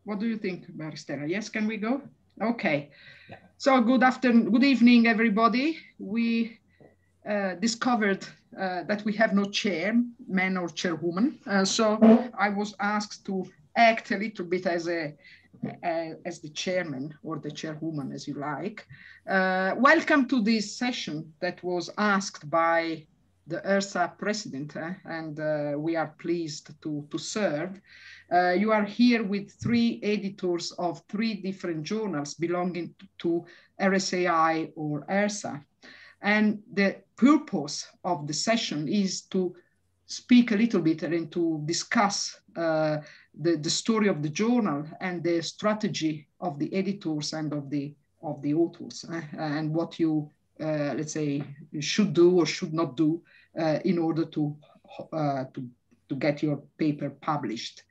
What do you think, Maristella? Yes, can we go? Okay. Yeah. So good afternoon, good evening, everybody. We discovered that we have no chairman or chairwoman. So I was asked to act a little bit as the chairman or the chairwoman, as you like. Welcome to this session that was asked by the ERSA president, and we are pleased to serve. You are here with 3 editors of 3 different journals belonging to RSAI or ERSA. And the purpose of the session is to speak a little bit and to discuss the story of the journal and the strategy of the editors and of the authors, and what you, let's say, should do or should not do in order to get your paper published.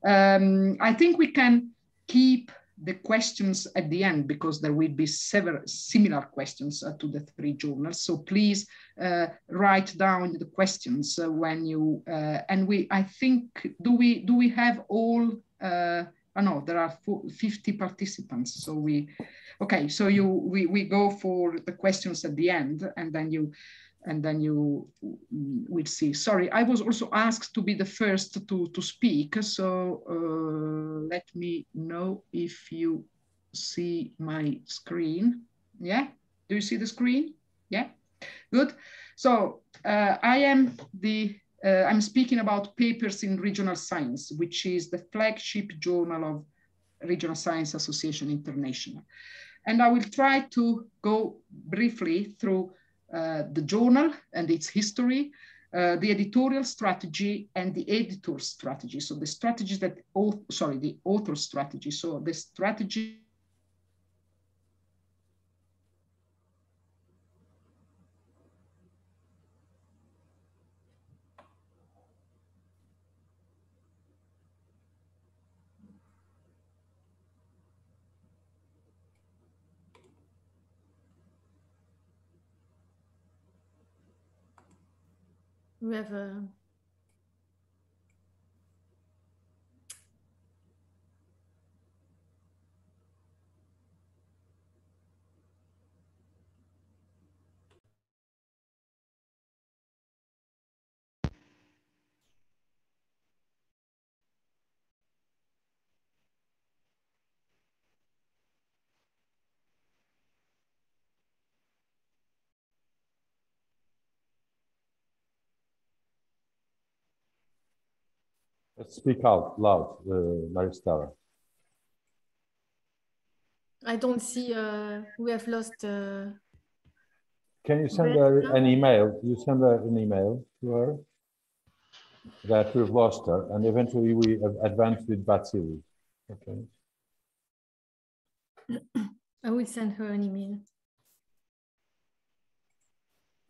I think we can keep the questions at the end because there will be several similar questions to the 3 journals. So please write down the questions when you and I think do we have all? No, there are 50 participants. So we go for the questions at the end, and then you will see. Sorry, I was also asked to be the first to speak. So let me know if you see my screen. Yeah, do you see the screen? Yeah, good. So I'm speaking about PiRS in Regional Science, which is the flagship journal of Regional Science Association International. And I will try to go briefly through the journal and its history, the editorial strategy and the editor strategy. So the strategies that, the author strategy. So the strategy we have a Let's speak out loud, Maristella. I don't see, we have lost. Can you send her an email? You send her an email to her that we've lost her, and eventually we advance with Batsiri. Okay. I will send her an email.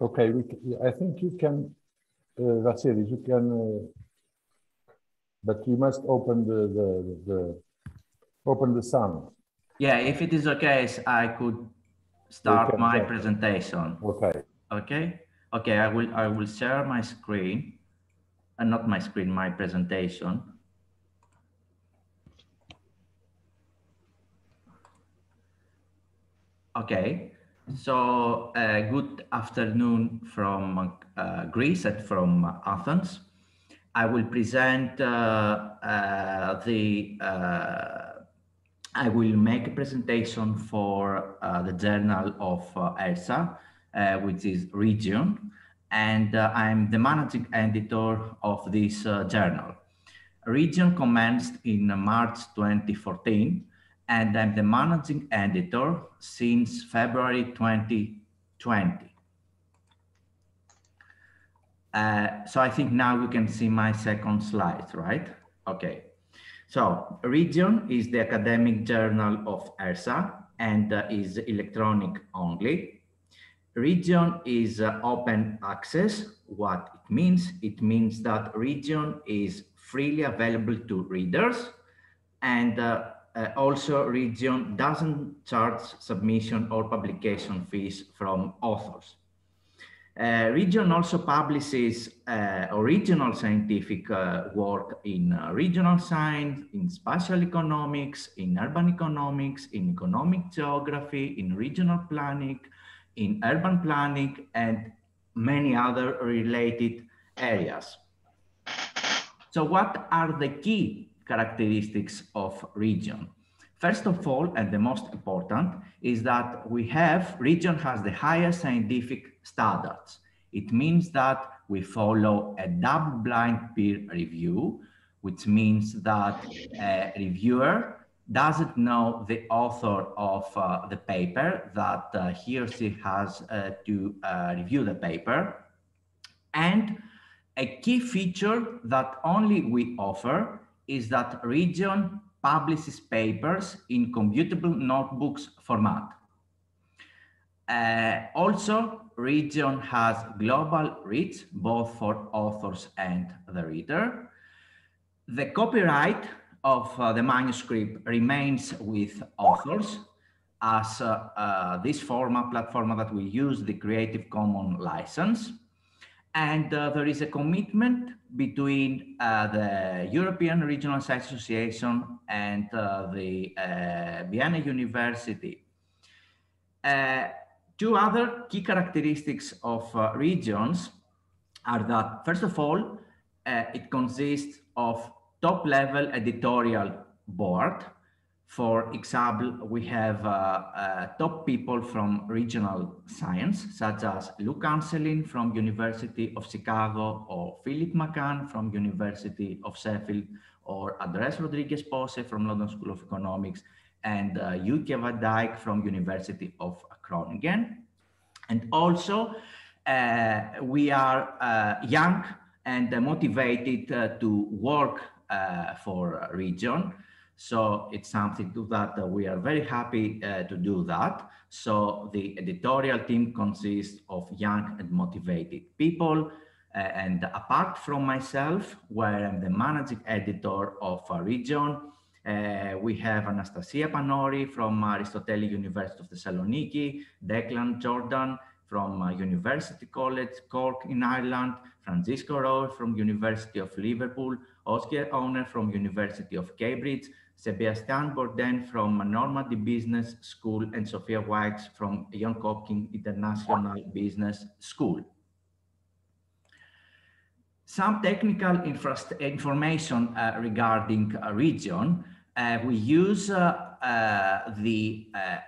Okay, I think you can, Vassilis, you can, but you must open open the sound. Yeah, if it is okay, I could start my presentation. Okay. Okay. Okay. I will share my screen, and not my screen, my presentation. Okay. So good afternoon from Greece and from Athens. I will present I will make a presentation for the journal of ERSA, which is Region, and I'm the managing editor of this journal. Region commenced in March 2014, and I'm the managing editor since February 2020. So I think now we can see my second slide, right? Okay. So Region is the academic journal of ERSA and is electronic only. Region is open access. What it means? It means that Region is freely available to readers, and also Region doesn't charge submission or publication fees from authors. Region also publishes original scientific work in regional science, in spatial economics, in urban economics, in economic geography, in regional planning, in urban planning, and many other related areas. So what are the key characteristics of region? First of all, and the most important, is that region has the highest scientific standards. It means that we follow a double-blind peer review, which means that a reviewer doesn't know the author of the paper, that he or she has to review the paper. And a key feature that only we offer is that region publishes papers in computable notebooks format. Also, region has global reach, both for authors and the reader. The copyright of the manuscript remains with authors, as this platform that we use, the Creative Commons license. And there is a commitment between the European Regional Science Association and the Vienna University. Two other key characteristics of regions are that, first of all, it consists of top-level editorial board. For example, we have top people from regional science, such as Lou Cancelin from University of Chicago, or Philip McCann from University of Sheffield, or Andres Rodriguez Pose from London School of Economics, and Yuke van Dijk from University of Groningen. And also, we are young and motivated to work for a region. So it's something that we are very happy to do that. So the editorial team consists of young and motivated people. And apart from myself, where I'm the managing editor of a region, we have Anastasia Panori from Aristotelis University of Thessaloniki, Declan Jordan from University College Cork in Ireland, Francisco Rowe from University of Liverpool, Oscar Owner from University of Cambridge, Sebastian Bourdain from Normandy Business School, and Sophia Wykes from Johns Hopkins International Business School. Some technical information regarding a region. We use the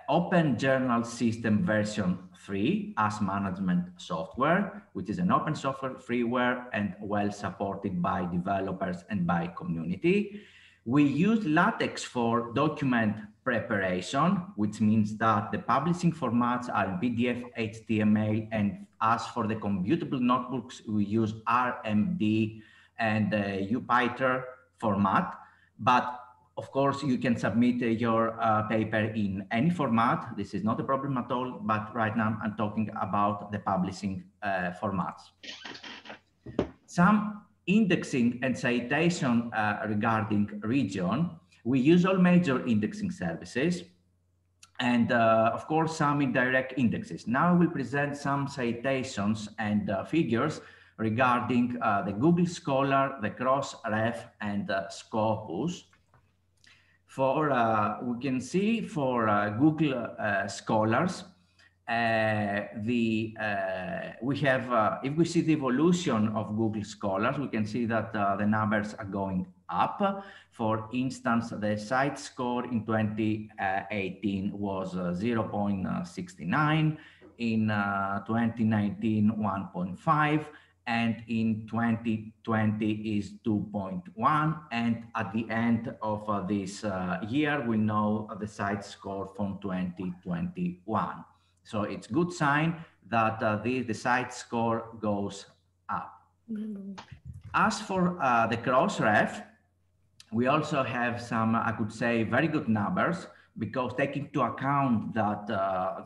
Open Journal System version 3 as management software, which is an open software freeware and well supported by developers and by community. We use LaTeX for document preparation, which means that the publishing formats are PDF, HTML, and as for the computable notebooks, we use RMD and UPython format. But of course, you can submit your paper in any format. This is not a problem at all, but right now I'm talking about the publishing formats. Some indexing and citation regarding region. We use all major indexing services and of course some indirect indexes. Now I will present some citations and figures regarding the Google Scholar, the Crossref, and Scopus. For we can see for Google Scholars, we have, if we see the evolution of Google Scholars, we can see that the numbers are going up. For instance, the site score in 2018 was 0.69, in 2019 1.5, and in 2020 is 2.1, and at the end of this year we know the site score from 2021. So it's a good sign that the site score goes up. As for the Crossref, we also have some, I could say, very good numbers, because taking into account that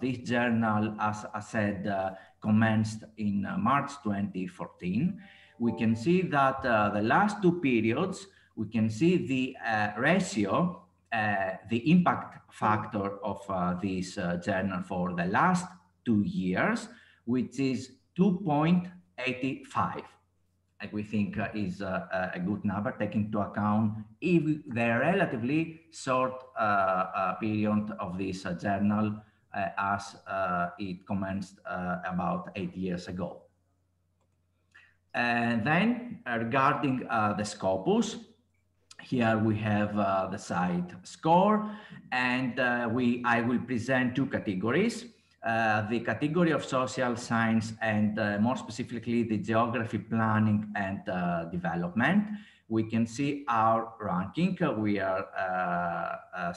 this journal, as I said, commenced in March 2014, we can see that the last two periods, we can see the ratio, the impact factor of this journal for the last 2 years, which is 2.85. Like we think is a good number, taking into account if the relatively short period of this journal as it commenced about 8 years ago. And then regarding the Scopus, here we have the site score, and I will present two categories. The category of social science and more specifically the geography, planning and development. We can see our ranking. We are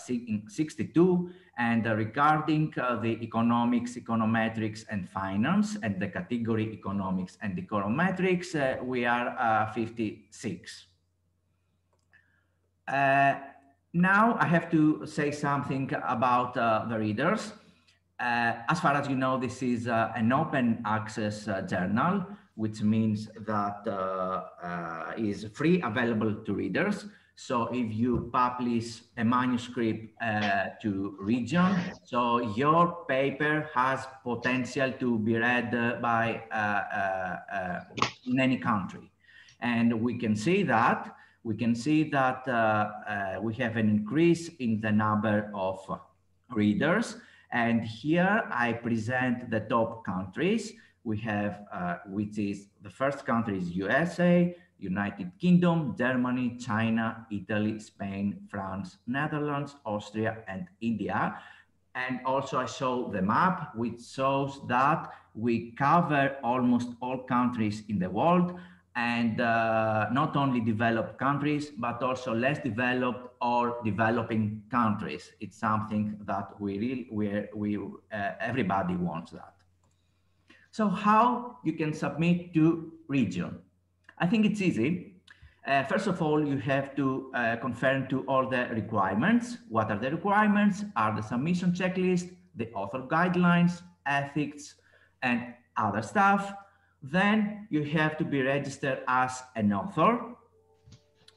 in 62, and regarding the economics, econometrics and finance and the category economics and econometrics, we are 56. Now I have to say something about the readers. As far as you know, this is an open access journal, which means that is free, available to readers. So if you publish a manuscript to region, so your paper has potential to be read by in any country. And we can see that. We can see that we have an increase in the number of readers. And here I present the top countries. We have, which is the first country is USA, United Kingdom, Germany, China, Italy, Spain, France, Netherlands, Austria, and India. And also I show the map, which shows that we cover almost all countries in the world, and not only developed countries, but also less developed or developing countries. It's something that everybody wants that. So how you can submit to region? I think it's easy. First of all, you have to confirm to all the requirements. What are the requirements? Are the submission checklist, the author guidelines, ethics, and other stuff. Then you have to be registered as an author.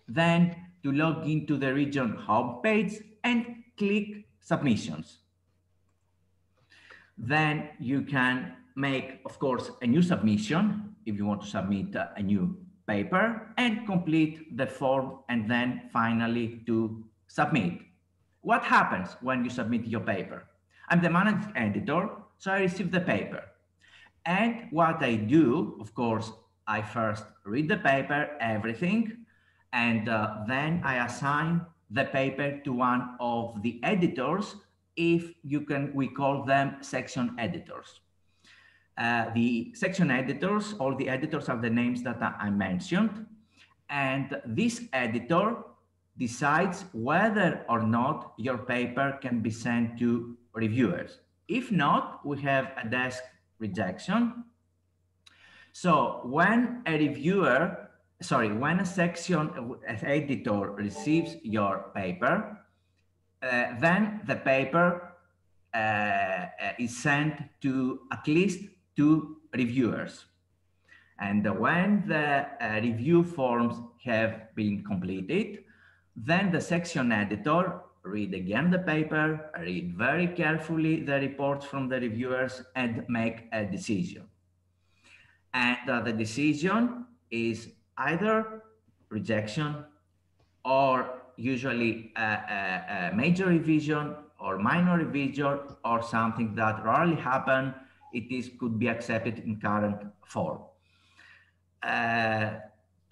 Then to log into the region homepage and click submissions. Then you can make, of course, a new submission if you want to submit a new paper and complete the form, and then finally to submit. What happens when you submit your paper? I'm the managing editor, so I receive the paper. And what I do, of course, I first read the paper, everything, and then I assign the paper to one of the editors. If you can, we call them section editors. The section editors, all the editors are the names that I mentioned. And this editor decides whether or not your paper can be sent to reviewers. If not, we have a desk rejection. So when a when a section editor receives your paper, then the paper is sent to at least 2 reviewers. And when the review forms have been completed, then the section editor read again the paper, read very carefully the reports from the reviewers, and make a decision. And the decision is either rejection or usually a major revision or minor revision or something that rarely happen. Could be accepted in current form.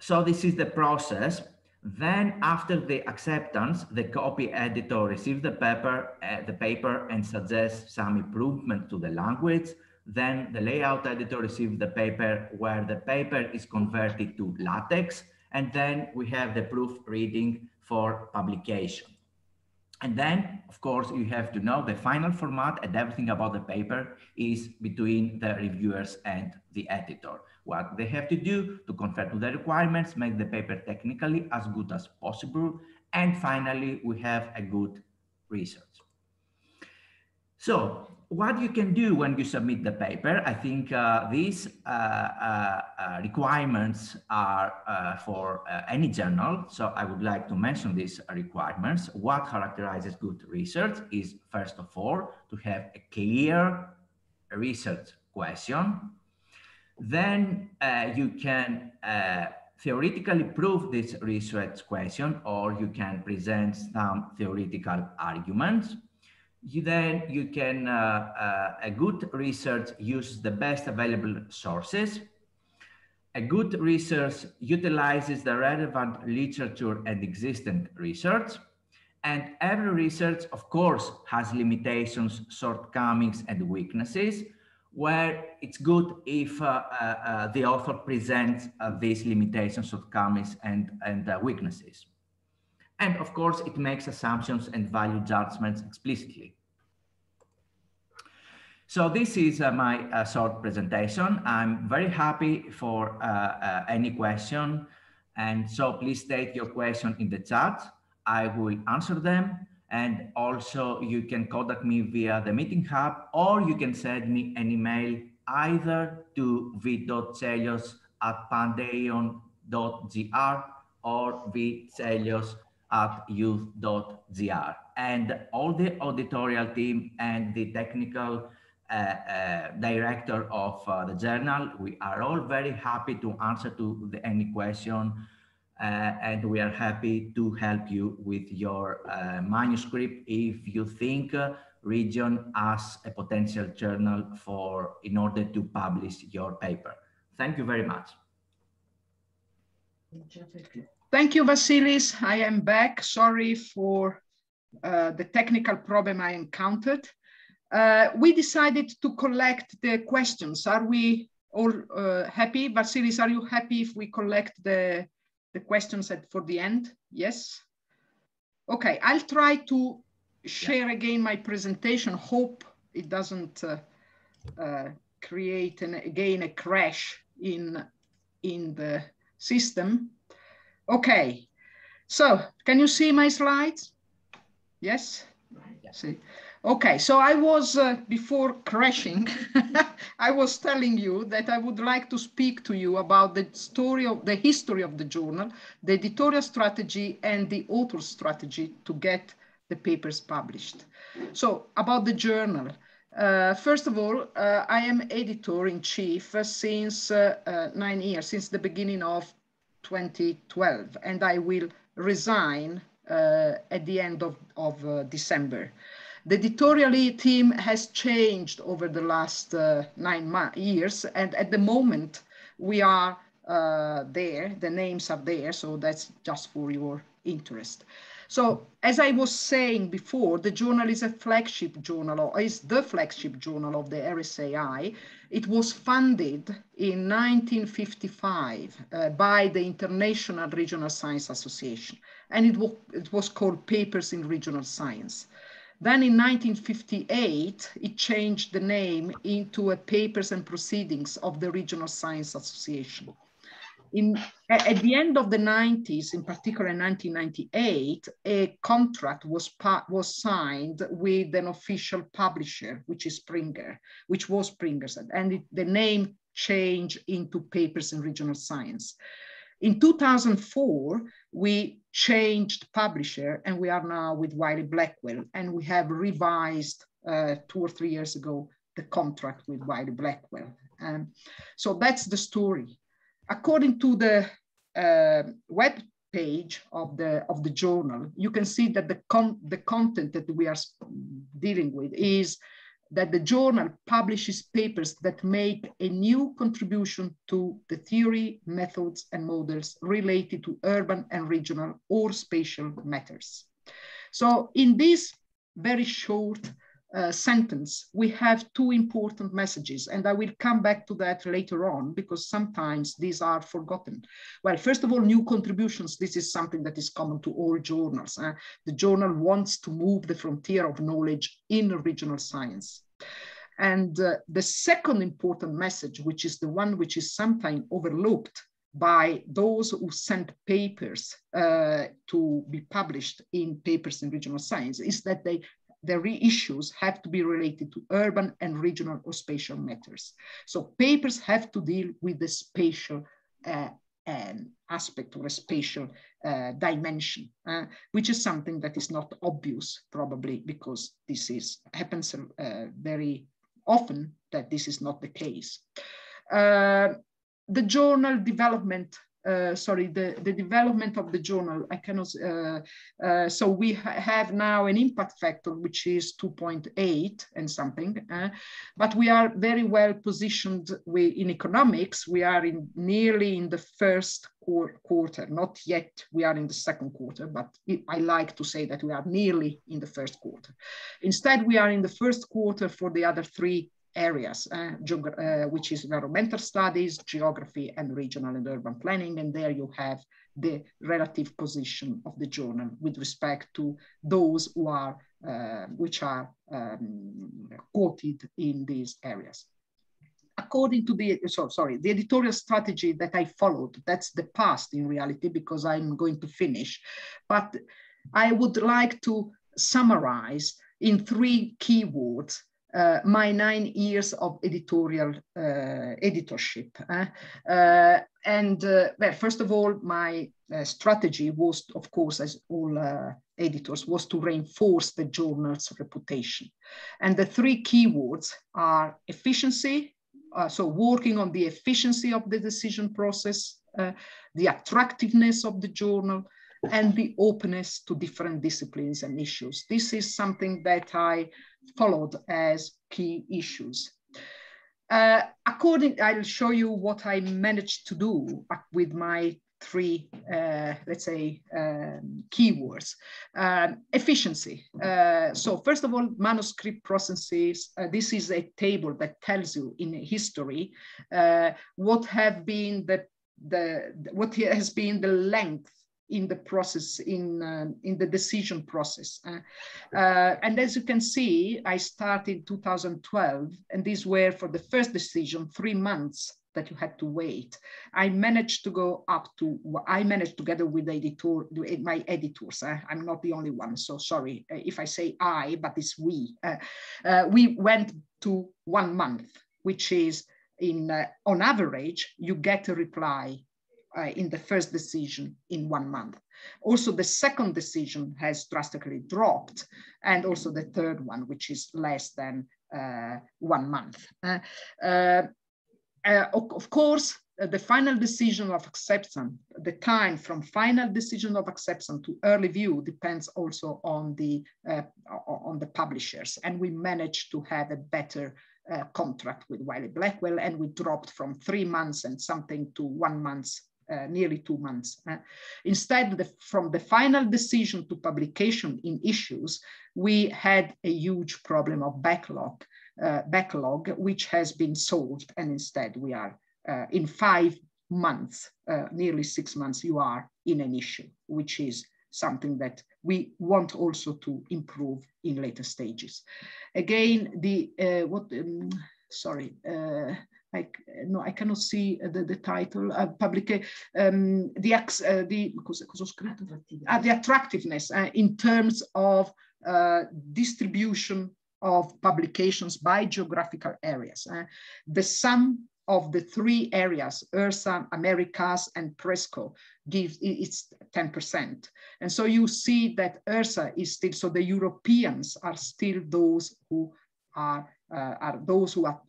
So this is the process. Then after the acceptance, the copy editor receives the paper and suggests some improvement to the language. Then the layout editor receives the paper, where the paper is converted to LaTeX, and then we have the proofreading for publication. And then, of course, you have to know the final format, and everything about the paper is between the reviewers and the editor. What they have to do to conform to the requirements, make the paper technically as good as possible, and finally, we have a good research. So what you can do when you submit the paper, I think these requirements are for any journal. So I would like to mention these requirements. What characterizes good research is, first of all, to have a clear research question. Then you can theoretically prove this research question, or you can present some theoretical arguments. Then you can, a good research uses the best available sources. A good research utilizes the relevant literature and existing research. And every research, of course, has limitations, shortcomings, and weaknesses, where it's good if the author presents these limitations, shortcomings, and weaknesses. And of course, it makes assumptions and value judgments explicitly. So this is my short presentation. I'm very happy for any question. And so please state your question in the chat. I will answer them. And also you can contact me via the meeting hub, or you can send me an email either to v.celios@pandeon.gr or v.celios@youth.gr. And all the editorial team and the technical director of the journal, we are all very happy to answer to any question, and we are happy to help you with your manuscript if you think Region as a potential journal in order to publish your paper. Thank you very much. Thank you, Vasilis. I am back. Sorry for the technical problem I encountered. We decided to collect the questions. Are we all happy? Vasilis, are you happy if we collect the questions for the end? Yes? Okay, I'll try to share again my presentation. Hope it doesn't create again a crash in the system. Okay, so can you see my slides? Yes? Yeah. See. Okay, so I was, before crashing, I was telling you that I would like to speak to you about the history of the journal, the editorial strategy, and the author's strategy to get the papers published. So about the journal. First of all, I am editor-in-chief since 9 years, since the beginning of 2012, and I will resign at the end of December. The editorial team has changed over the last 9 years, and at the moment we are there, the names are there, so that's just for your interest. So as I was saying before, the journal is a flagship journal, or is the flagship journal of the RSAI. It was funded in 1955 by the International Regional Science Association, and it was called Papers in Regional Science. Then in 1958, it changed the name into a Papers and Proceedings of the Regional Science Association. At the end of the 90s, in particular in 1998, a contract was signed with an official publisher, which was Springer, and the name changed into Papers in Regional Science. In 2004, we changed publisher, and we are now with Wiley-Blackwell, and we have revised 2 or 3 years ago the contract with Wiley-Blackwell. So that's the story. According to the web page of the journal, you can see that the content that we are dealing with is that the journal publishes papers that make a new contribution to the theory, methods, and models related to urban and regional or spatial matters. So in this very short sentence, we have 2 important messages, and I will come back to that later on because sometimes these are forgotten. Well, first of all, new contributions. This is something that is common to all journals. The journal wants to move the frontier of knowledge in regional science. And the second important message, which is the one which is sometimes overlooked by those who send papers to be published in Papers in Regional Science, is that the reissues have to be related to urban and regional or spatial matters. So papers have to deal with the spatial aspect or a spatial dimension, which is something that is not obvious, probably because this happens very often that this is not the case. The journal development, the development of the journal, I cannot, so we have now an impact factor, which is 2.8 and something, but we are very well positioned in economics. We are nearly in the first quarter, not yet, we are in the second quarter, but I like to say that we are nearly in the first quarter. Instead, we are in the first quarter for the other three areas, which is environmental studies, geography, and regional and urban planning. And there you have the relative position of the journal with respect to those who are, which are quoted in these areas. According to the, the editorial strategy that I followed, that's the past in reality, because I'm going to finish, but I would like to summarize in 3 keywords my 9 years of editorial editorship. Well, first of all, my strategy was, of course, as all editors, was to reinforce the journal's reputation. And the 3 keywords are efficiency, so working on the efficiency of the decision process, the attractiveness of the journal, and the openness to different disciplines and issues. This is something that I followed as key issues. I'll show you what I managed to do with my 3, let's say, keywords. Efficiency. So first of all, manuscript processes. This is a table that tells you in history what has been the length in the process, in the decision process. And as you can see, I started in 2012, and these were for the first decision, 3 months that you had to wait. I managed to go up to, I managed together with my editors, I'm not the only one, so sorry if I say I, but it's we. We went to 1 month, which is on average, you get a reply in the first decision in 1 month. Also, the second decision has drastically dropped, and also the third one, which is less than 1 month. Of course, the final decision of acceptance, the time from final decision of acceptance to early view depends also on the publishers, and we managed to have a better contract with Wiley-Blackwell, and we dropped from 3 months and something to 1 month. Nearly 2 months. Instead, from the final decision to publication in issues, we had a huge problem of backlog, which has been solved. And instead, we are in 5 months, nearly 6 months, you are in an issue, which is something that we want also to improve in later stages. Again, I cannot see the title. The attractiveness in terms of distribution of publications by geographical areas. The sum of the 3 areas, ERSA, Americas, and Presco, it's 10%. And so you see that ERSA is still, so the Europeans are still those who are those who are,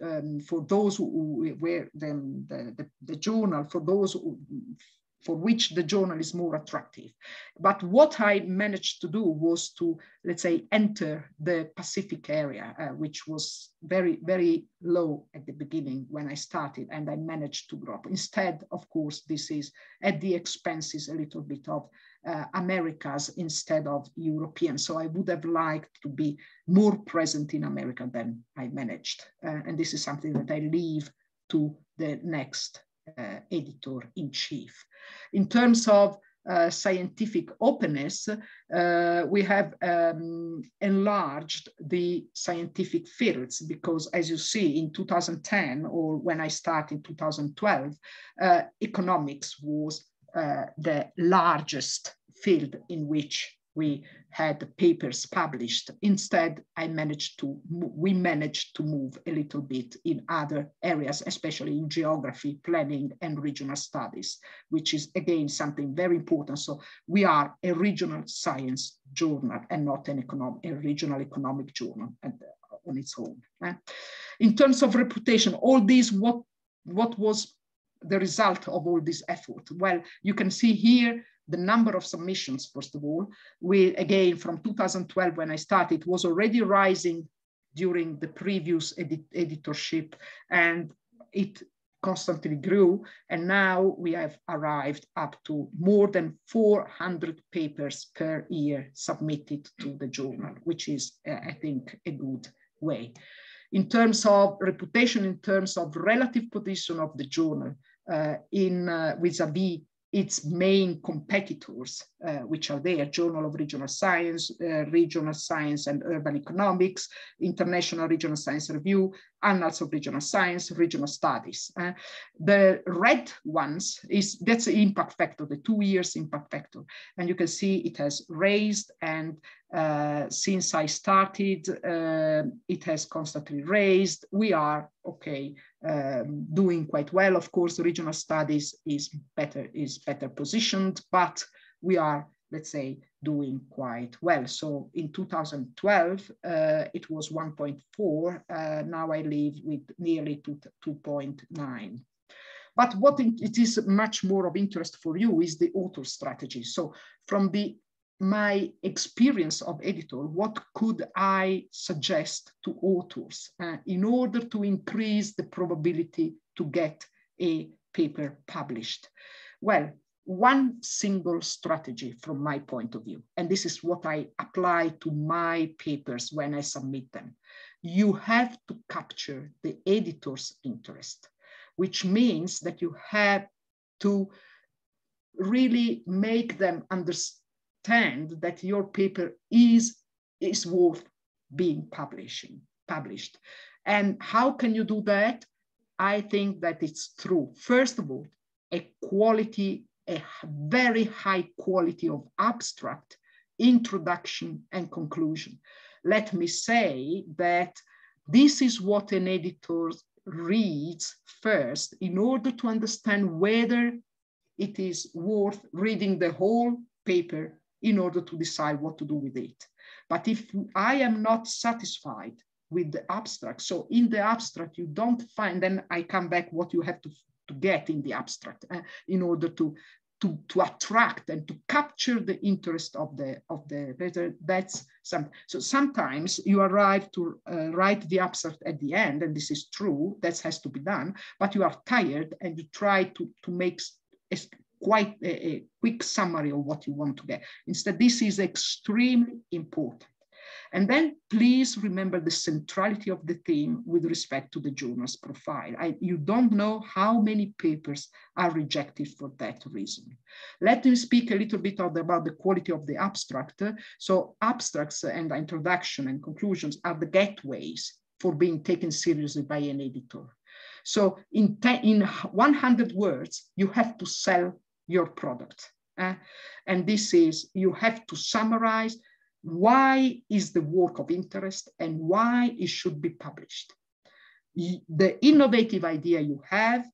for those who wear the journal, for those for which the journal is more attractive. But what I managed to do was to, let's say, enter the Pacific area, which was very, very low at the beginning when I started, and I managed to grow. Instead, of course, this is at the expenses a little bit of Americas instead of European. So I would have liked to be more present in America than I managed. And this is something that I leave to the next editor-in-chief. In terms of scientific openness, we have enlarged the scientific fields because, as you see, in 2010, or when I started in 2012, economics was the largest field in which we had papers published. Instead, we managed to move a little bit in other areas, especially in geography, planning, and regional studies, which is again something very important. So we are a regional science journal and not a regional economic journal on its own. In terms of reputation, all these, what what was the result of all this effort? Well, you can see here the number of submissions, first of all. Again, from 2012, when I started, it was already rising during the previous editorship, and it constantly grew. And now we have arrived up to more than 400 papers per year submitted to the journal, which is, I think, a good way. In terms of reputation, in terms of relative position of the journal vis-a-vis its main competitors, which are there: Journal of Regional Science and Urban Economics, International Regional Science Review, Annals of Regional Science, Regional Studies. The red ones, that's the impact factor, the 2 years impact factor. And you can see it has raised, and since I started, it has constantly raised. We are, okay, doing quite well. Of course, Regional Studies is better positioned, but we are, let's say, doing quite well. So in 2012, it was 1.4. Now I live with nearly 2.9. But what it is much more of interest for you is the author strategy. So from my experience of editor, what could I suggest to authors in order to increase the probability to get a paper published? Well, one single strategy from my point of view, and this is what I apply to my papers when I submit them. You have to capture the editor's interest, which means that you have to really make them understand that your paper is worth being published. And how can you do that? I think that it's through, first of all, a very high quality of abstract, introduction, and conclusion. Let me say that this is what an editor reads first in order to understand whether it is worth reading the whole paper in order to decide what to do with it. But if I am not satisfied with the abstract, so in the abstract you don't find, then I come back what you have to get in the abstract in order to attract and to capture the interest of the reader. That's some. So sometimes you arrive to write the abstract at the end, and this is true, that has to be done, but you are tired and you try to make quite a quick summary of what you want to get. Instead, this is extremely important. And then please remember the centrality of the theme with respect to the journal's profile. You don't know how many papers are rejected for that reason. Let me speak a little bit about the quality of the abstract. So abstracts and introduction and conclusions are the gateways for being taken seriously by an editor. So in 100 words, you have to sell your product. And this is, you have to summarize why is the work of interest and why it should be published. The innovative idea you have,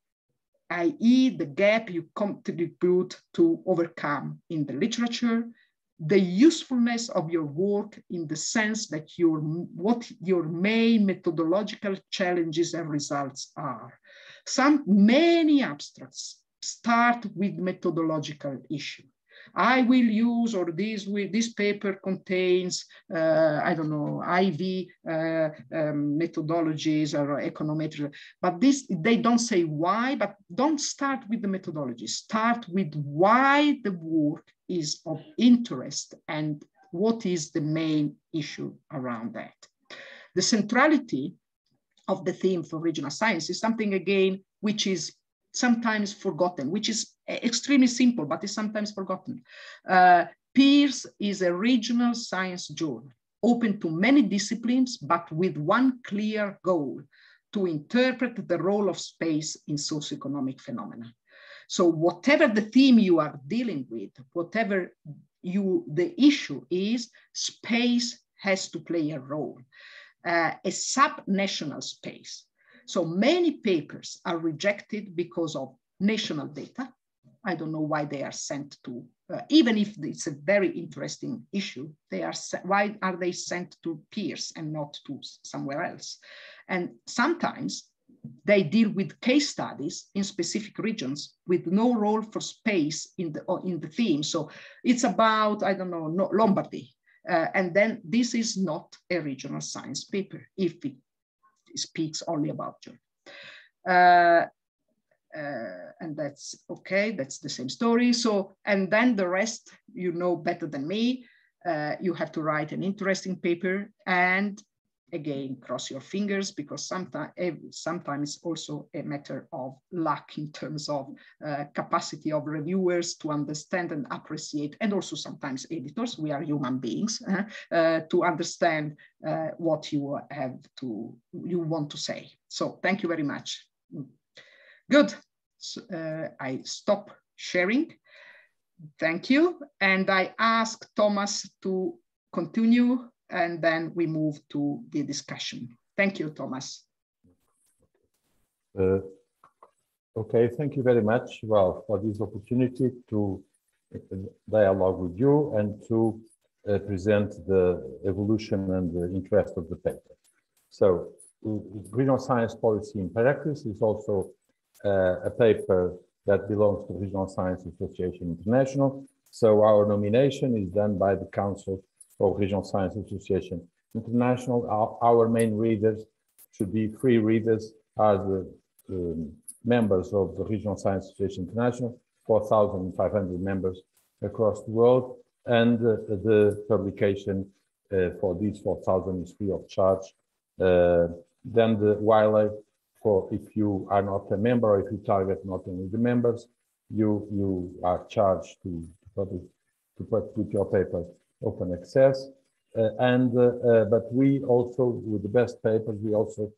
i.e. the gap you contribute to overcome in the literature, the usefulness of your work in the sense that what your main methodological challenges and results are. Many abstracts start with methodological issue. I will use, or this paper contains, I don't know, IV methodologies or econometric, but they don't say why, but don't start with the methodology. Start with why the work is of interest and what is the main issue around that. The centrality of the theme for regional science is something, again, which is sometimes forgotten, which is extremely simple, but is sometimes forgotten. PiRS is a regional science journal, open to many disciplines, but with one clear goal: to interpret the role of space in socioeconomic phenomena. So whatever the theme you are dealing with, whatever the issue is, space has to play a role, a sub-national space. So many papers are rejected because of national data. I don't know why they are sent to, even if it's a very interesting issue, why are they sent to PiRS and not to somewhere else? And sometimes they deal with case studies in specific regions with no role for space in the theme. So it's about, I don't know, Lombardy. And then this is not a regional science paper if it speaks only about Germany. And that's okay, that's the same story. So, and then the rest, you know better than me. You have to write an interesting paper, and again, cross your fingers, because sometimes also a matter of luck in terms of capacity of reviewers to understand and appreciate, and also sometimes editors, we are human beings, to understand what you want to say. So thank you very much. Good. So, I stop sharing. Thank you. And I ask Thomas to continue, and then we move to the discussion. Thank you, Thomas. Okay, thank you very much, well, for this opportunity to dialogue with you and to present the evolution and the interest of the paper. So, Regional Science Policy in Practice is also a paper that belongs to Regional Science Association International. So our nomination is done by the Council of Regional Science Association International. Our main readers should be free readers, are the members of the Regional Science Association International, 4,500 members across the world, and the publication for these 4,000 is free of charge. Then the wildlife, for if you are not a member, or if you target not only the members, you are charged to put your papers open access. But we also, with the best papers, we also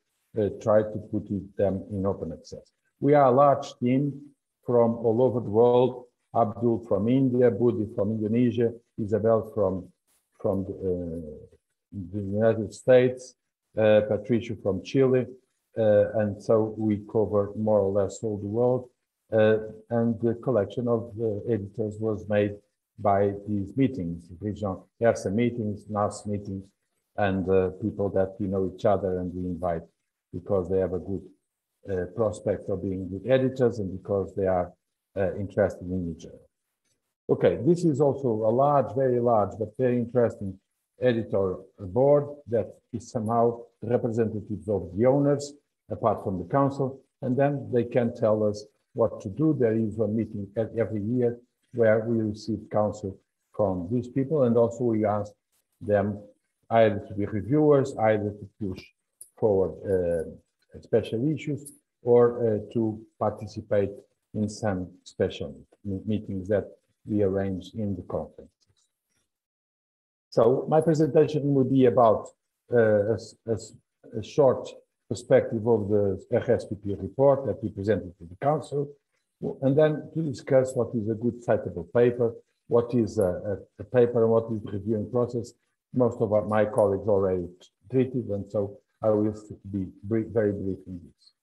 try to put them in open access. We are a large team from all over the world. Abdul from India, Budi from Indonesia, Isabel from the United States, Patricia from Chile, and so we cover more or less all the world. And the collection of editors was made by these meetings, regional ERSA meetings, NAS meetings, and people that we know each other and we invite because they have a good prospect of being good editors and because they are interested in each other. Okay, this is also a large, very large, but very interesting editor board that is somehow the representatives of the owners, apart from the council, and then they can tell us what to do. There is a meeting every year where we receive counsel from these people, and also we ask them either to be reviewers, either to push forward special issues, or to participate in some special meetings that we arrange in the conferences. So my presentation will be about a short perspective of the RSPP report that we presented to the council, and then to discuss what is a good citable paper, what is a paper, and what is the reviewing process. Most of my colleagues already treated, and so I will be very brief in this.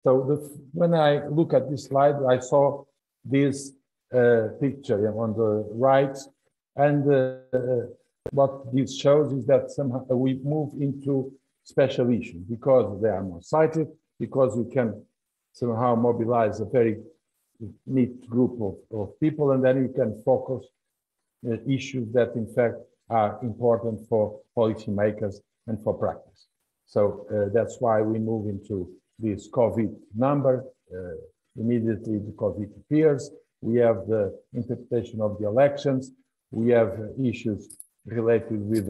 So when I look at this slide, I saw this picture on the right, and what this shows is that somehow we move into special issues because they are more cited, because we can somehow mobilize a very neat group of people, and then you can focus issues that in fact are important for policymakers and for practice. So that's why we move into this COVID number, immediately the COVID appears. We have the interpretation of the elections. We have issues related with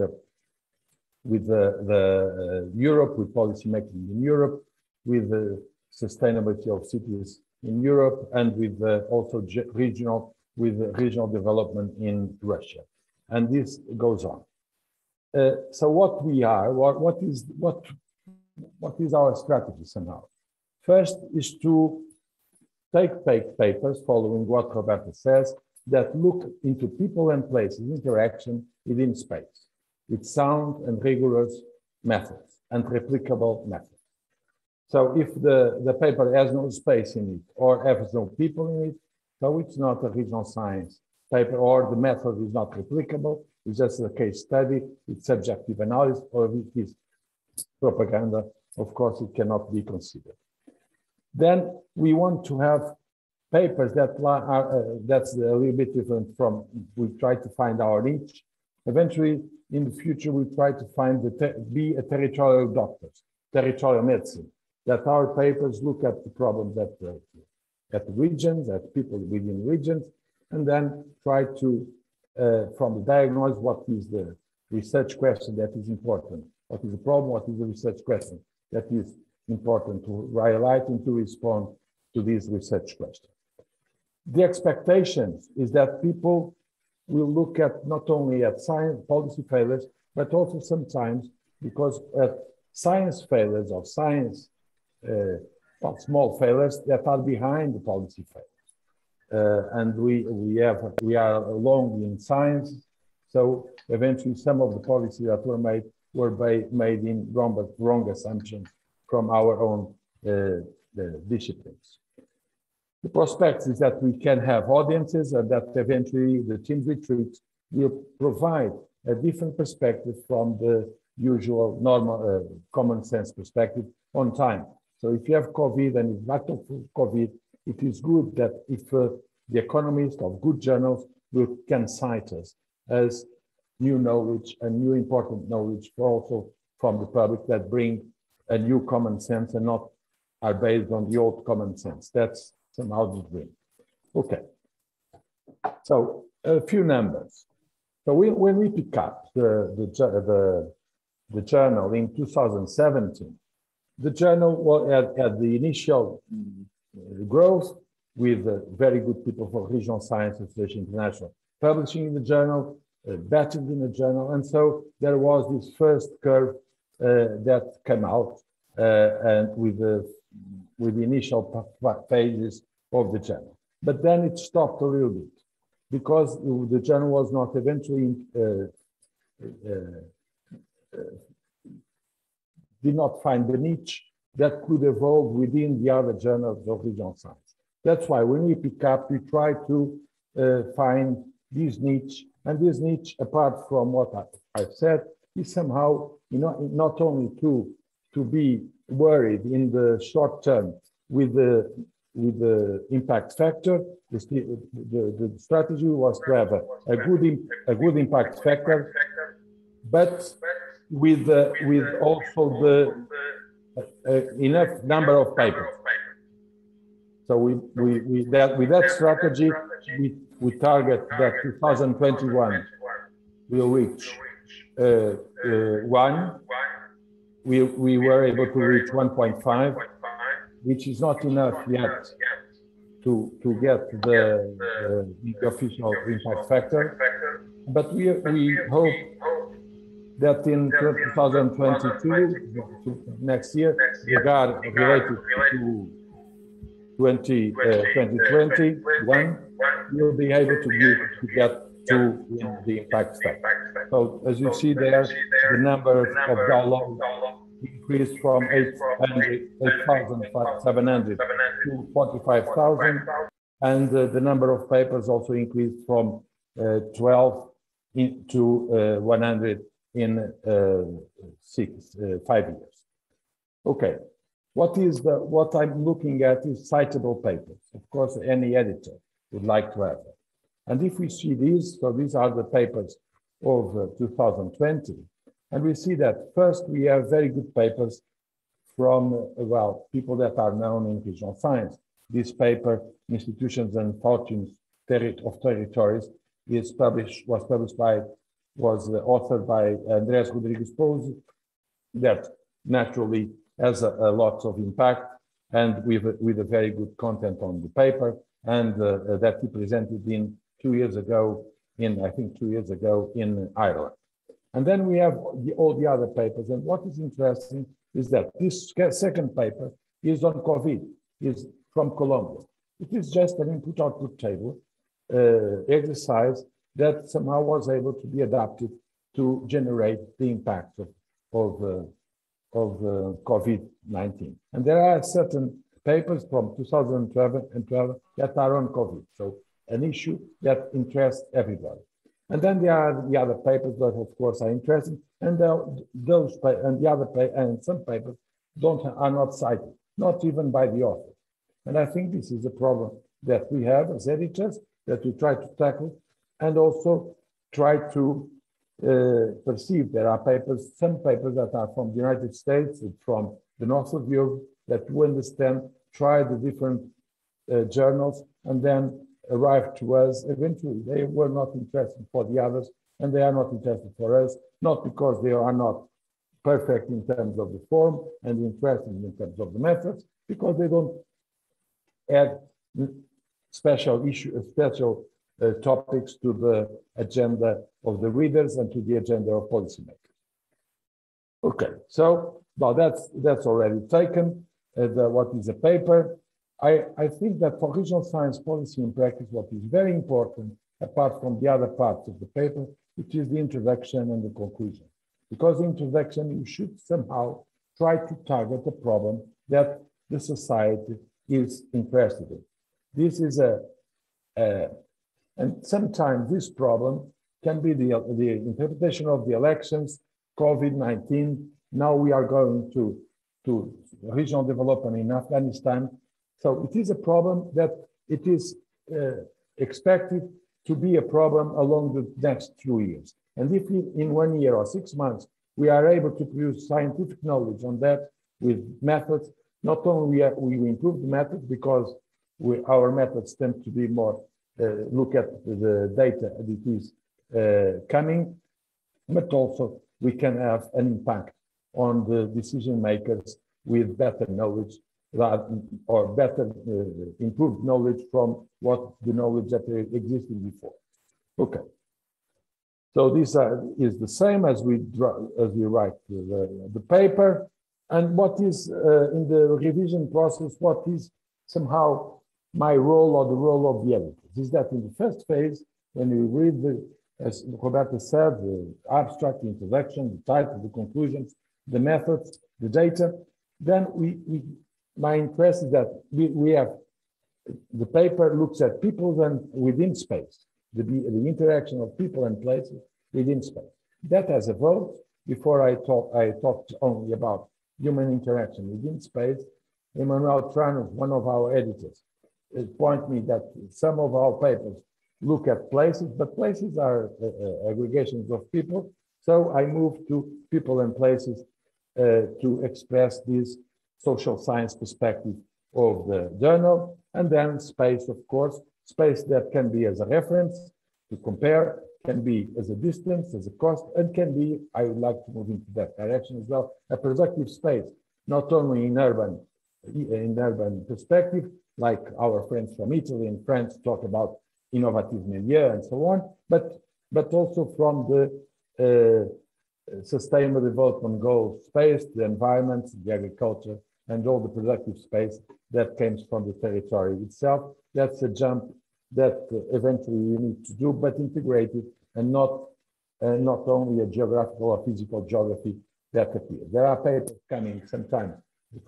Europe, with policy making in Europe, with the sustainability of cities in Europe, and with also regional development in Russia, and this goes on. So what we are, what is our strategy somehow? First is to take papers following what Roberta says that look into people and places interaction within space, with sound and rigorous methods and replicable methods. So if the paper has no space in it or has no people in it, so it's not a regional science paper, or the method is not replicable, it's just a case study, it's subjective analysis, or if it is propaganda, of course it cannot be considered. Then we want to have papers that are, that's a little bit different from, we try to find our niche. Eventually, in the future, we try to find, be a territorial doctors, territorial medicine, that our papers look at the problems at the regions, at people within regions, and then try to, from the diagnosis, what is the research question that is important, what is the problem, what is the research question that is important to highlight and to respond to these research questions. The expectations is that people will look at not only at science policy failures, but also sometimes because at science failures or science small failures that are behind the policy failures. And we are along in science, so eventually some of the policies that were made in wrong assumptions from our own disciplines. The prospect is that we can have audiences and that eventually the team retreat will provide a different perspective from the usual normal common sense perspective on time. So if you have COVID and it's not COVID, it is good that if the economists of good journals can cite us as new knowledge and new important knowledge also from the public that bring a new common sense and not are based on the old common sense. That's somehow the dream. Okay. So a few numbers. So when we pick up the journal in 2017, the journal had the initial growth with very good people for Regional Science Association International publishing in the journal, batching in the journal, and so there was this first curve that came out and with the initial pages of the journal. But then it stopped a little bit because the journal was not eventually did not find the niche that could evolve within the other journals of regional science. That's why when we pick up, we try to find this niche, and this niche, apart from what I've said, is somehow, you know, not only to be worried in the short term with the impact factor. The strategy was to have a good impact factor, but with also the enough number of papers. So with that strategy, we target that 2021 will reach 1. We were able to reach 1.5, which is not enough yet to get the official impact factor, but we hope that in 2022, next year, related to 2021, we'll be able to get to the impact factor. So as you see there, the number of downloads increased from 8,700 to 45,000, and the number of papers also increased from 12 to 100 in 5 years. Okay, what I'm looking at is citable papers. Of course, any editor would like to have it. And if we see these, so these are the papers of 2020, and we see that first we have very good papers from, well, people that are known in regional science. This paper, Institutions and Fortunes of Territories, was authored by Andrés Rodrigues Pouso, that naturally has a lot of impact and with a very good content on the paper, and that he presented in 2 years ago in Ireland. And then we have all the other papers, and what is interesting is that this second paper is on COVID, is from Colombia. It is just an input-output table exercise that somehow was able to be adapted to generate the impact of COVID-19. And there are certain papers from 2012 that are on COVID, so an issue that interests everybody. And then there are the other papers that, of course, are interesting, and some papers are not cited, not even by the author. And I think this is a problem that we have as editors that we try to tackle, and also try to perceive there are papers, some papers that are from the United States, from the north of Europe, that we understand, try the different journals, and then arrive to us. Eventually, they were not interested for the others, and they are not interested for us, not because they are not perfect in terms of the form and interested in terms of the methods, because they don't add special topics to the agenda of the readers and to the agenda of policymakers. Okay, so well, that's already taken. What is a paper? I think that for regional science policy in practice, what is very important, apart from the other parts of the paper, which is the introduction and the conclusion. Because the introduction, you should somehow try to target a problem that the society is interested in. This is and sometimes this problem can be the interpretation of the elections, COVID-19. Now we are going to regional development in Afghanistan. So it is a problem that it is expected to be a problem along the next few years. And if in 1 year or 6 months, we are able to produce scientific knowledge on that with methods, not only we improve the methods because our methods tend to be more, look at the data that is coming, but also we can have an impact on the decision makers with better knowledge or better improved knowledge from what the knowledge that existed before. Okay. So this is the same as we write the paper. And what is in the revision process, what is somehow my role or the role of the editors is that in the first phase, when we read as Roberta said, the abstract, the introduction, the title, the conclusions, the methods, the data, then my interest is that we have, the paper looks at people and within space, the interaction of people and places within space. That has evolved. Before I talked only about human interaction within space. Emmanuel Tranos, one of our editors, pointed me that some of our papers look at places, but places are aggregations of people. So I moved to people and places to express this social science perspective of the journal, and then space, of course, space that can be as a reference to compare, can be as a distance, as a cost, and can be, I would like to move into that direction as well, a productive space, not only in urban perspective, like our friends from Italy and France talk about innovative milieu and so on, but also from the sustainable development goals space, the environment, the agriculture, and all the productive space that comes from the territory itself. That's a jump that eventually we need to do, but integrated and not only a geographical or physical geography that appears. There are papers coming sometimes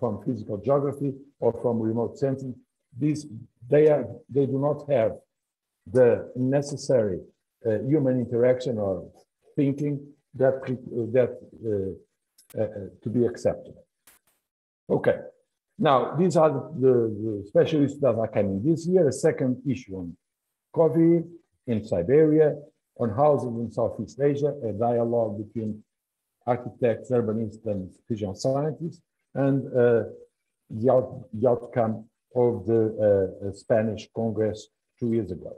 from physical geography or from remote sensing. They do not have the necessary human interaction or thinking to be accepted. Okay, now these are the specialists that are coming this year. A second issue on COVID in Siberia, on housing in Southeast Asia, a dialogue between architects, urbanists, and regional scientists, and the outcome of the Spanish Congress 2 years ago.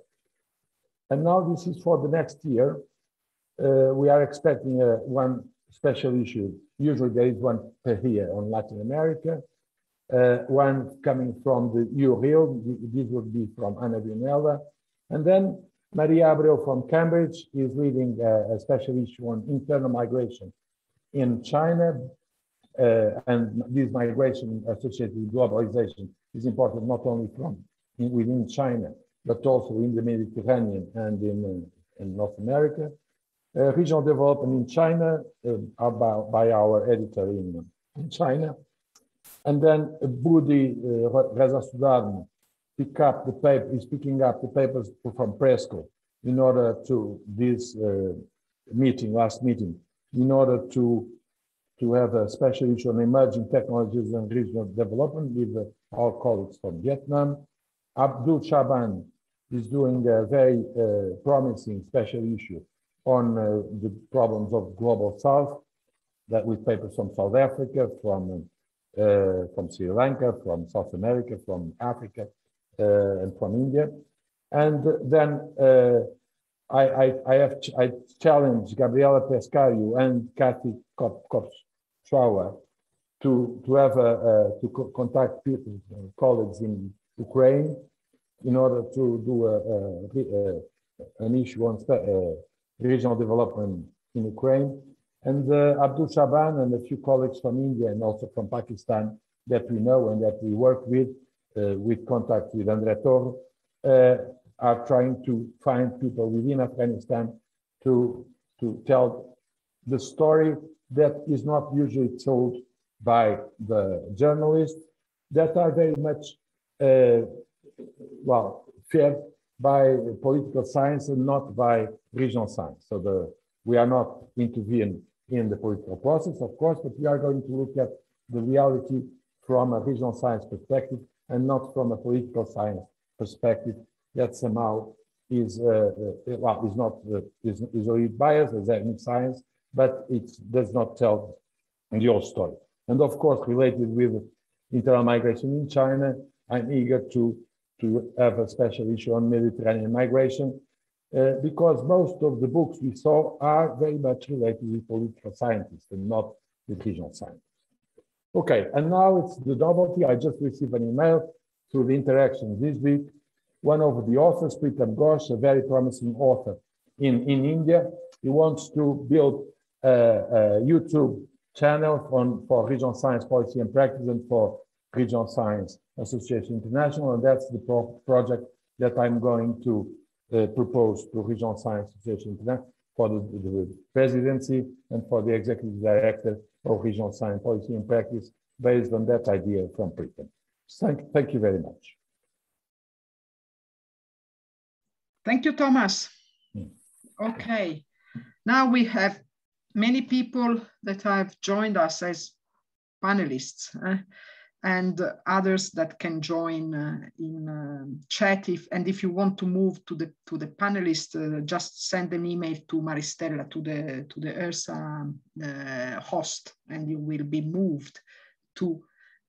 And now this is for the next year. We are expecting one special issue. Usually there is one per year on Latin America, one coming from the URIL, this would be from Ana Vianella, and then Maria Abreu from Cambridge is leading a special issue on internal migration in China, and this migration associated with globalization is important not only from within China, but also in the Mediterranean and in North America. Regional development in China by our editor in China. And then Budi Reza Sudarno is picking up the papers from Presco in order to this last meeting, in order to to have a special issue on emerging technologies and regional development with our colleagues from Vietnam. Abdul Shaban is doing a very promising special issue on the problems of Global South, that with papers from South Africa, from Sri Lanka, from South America, from Africa, and from India. And then I challenged Gabriela Pescario and Kathy Kopschauer to contact people, colleagues in Ukraine, in order to do an issue on regional development in Ukraine. And Abdul Shaban and a few colleagues from India and also from Pakistan that we know and that we work with contact with Andre Torre, are trying to find people within Afghanistan to tell the story that is not usually told by the journalists that are very much, fed by political science and not by regional science. So we are not intervening in the political process, of course, but we are going to look at the reality from a regional science perspective and not from a political science perspective that somehow is already biased as ethnic science, but it does not tell the whole story. And of course, related with internal migration in China, I'm eager to have a special issue on Mediterranean migration, because most of the books we saw are very much related with political scientists and not with regional scientists. Okay, and now it's the novelty. I just received an email through the interactions this week. One of the authors, Pritam Ghosh, a very promising author in India, he wants to build a YouTube channel for regional science policy and practice and for Regional Science Association International, and that's the project that I'm going to propose to Regional Science Association International for the presidency and for the executive director of Regional Science Policy and Practice, based on that idea from Pritam. Thank you very much. Thank you, Thomas. Okay, now we have many people that have joined us as panelists and others that can join in chat. If you want to move to the panelists, just send an email to Maristella, to the ERSA host, and you will be moved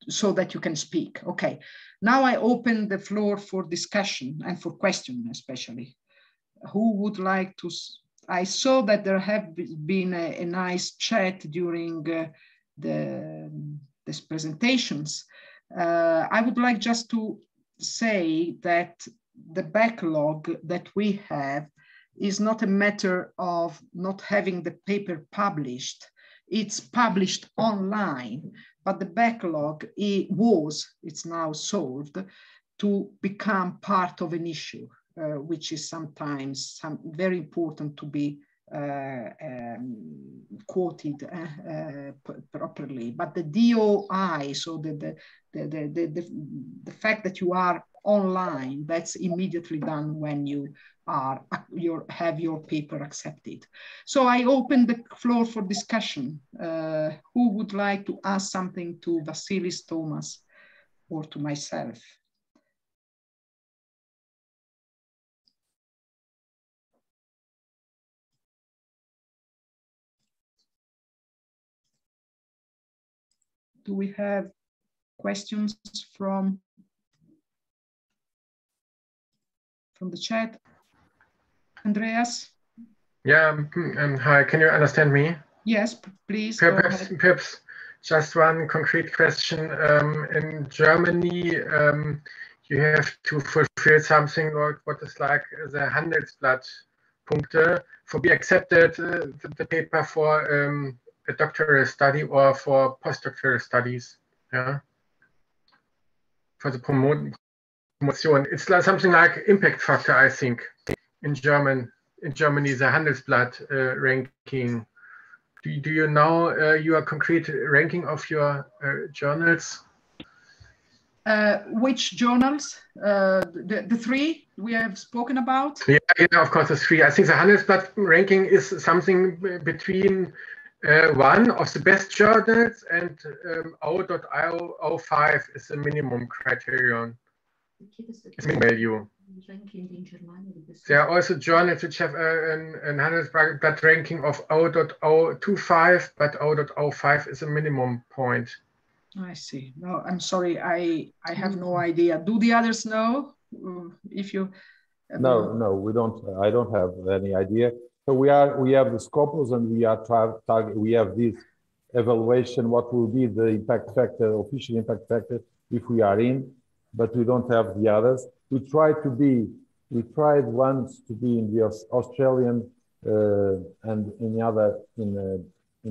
so that you can speak. Okay, now I open the floor for discussion and for questions, especially. Who would like to? I saw that there have been a nice chat during these presentations. I would like just to say that the backlog that we have is not a matter of not having the paper published. It's published online, but the backlog it's now solved to become part of an issue, which is sometimes very important to be quoted properly. But the DOI, so the fact that you are online, that's immediately done when you have your paper accepted. So I open the floor for discussion. Who would like to ask something to Vasilis, Thomas, or to myself? Do we have questions from the chat? Andreas? Yeah, hi, can you understand me? Yes, please. Perhaps just one concrete question. In Germany, you have to fulfill something like what is like the Handelsblatt-Punkte for be accepted the paper for a doctoral study or for postdoctoral studies, yeah, for the promotion. It's like something like impact factor, I think, in Germany, the Handelsblatt ranking. Do you know your concrete ranking of your journals? Which journals? The three we have spoken about? Yeah, of course, the three. I think the Handelsblatt ranking is something between one of the best journals, and O.05 is the minimum criterion. It's minimum value. There are also journals which have an Handelsblatt ranking of O.025, but O.05 is a minimum point. I see. No, I'm sorry. I have no idea. Do the others know? If you no, we don't. I don't have any idea. So we have the Scopus, and we have this evaluation. What will be the impact factor, official impact factor, if we are in? But we don't have the others. We tried once to be in the Australian and in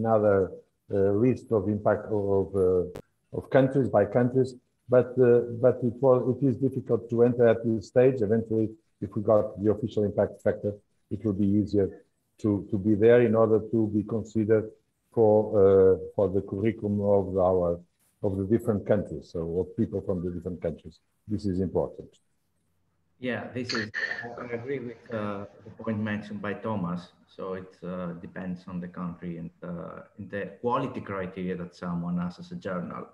other list of impact of countries by countries, but it is difficult to enter at this stage. Eventually, if we got the official impact factor, it will be easier to be there in order to be considered for the curriculum of the different countries, so of people from the different countries. This is important. Yeah, I agree with the point mentioned by Thomas. So it depends on the country and the quality criteria that someone has as a journal.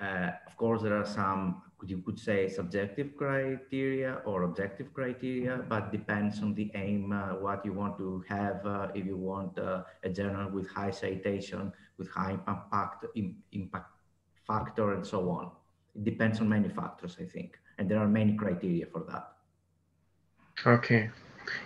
Of course, there are some, you could say, subjective criteria or objective criteria, but depends on the aim, what you want to have. If you want a journal with high citation, with high impact factor, and so on. It depends on many factors, I think, and there are many criteria for that. Okay.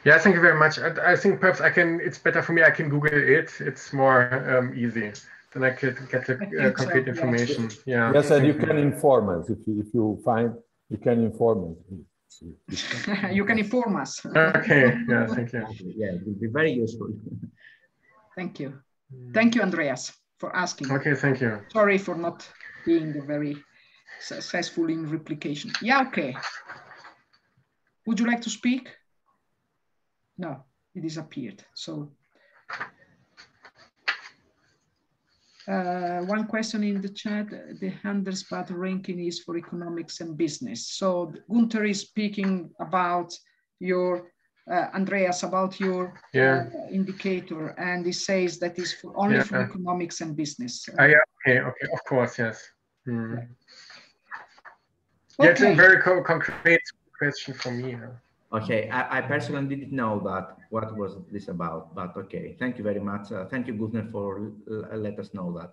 Yeah, thank you very much. I think perhaps it's better for me. I can Google it. It's more easy. Then I could get the concrete information. Yes. Yeah. Yes, and you can inform us if you find. You can inform us. You can inform us. Okay. Yeah. Thank you. Yeah, it will be very useful. Thank you. Thank you, Andreas, for asking. Okay. Thank you. Sorry for not being very successful in replication. Yeah. Okay. Would you like to speak? No, it disappeared. So. One question in the chat, the Handelsblatt ranking is for economics and business. So Gunther is speaking about your, Andreas, about your indicator, and he says that is for only for economics and business. Yeah, okay, of course, yes. Hmm. Okay. Yeah, it's a very concrete question for me. Okay, I personally didn't know that, what was this about, but okay, thank you very much. Thank you, Gunther, for let us know that.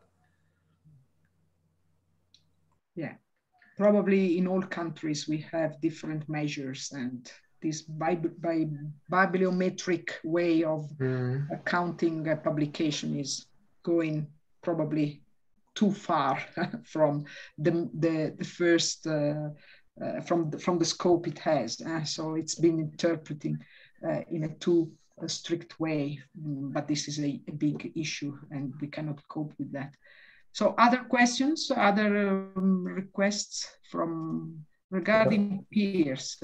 Yeah, probably in all countries we have different measures, and this bibliometric way of accounting a publication is going probably too far from the first from the scope it has. So it's been interpreting in a too strict way, but this is a big issue and we cannot cope with that. So other questions, other requests from regarding PiRS?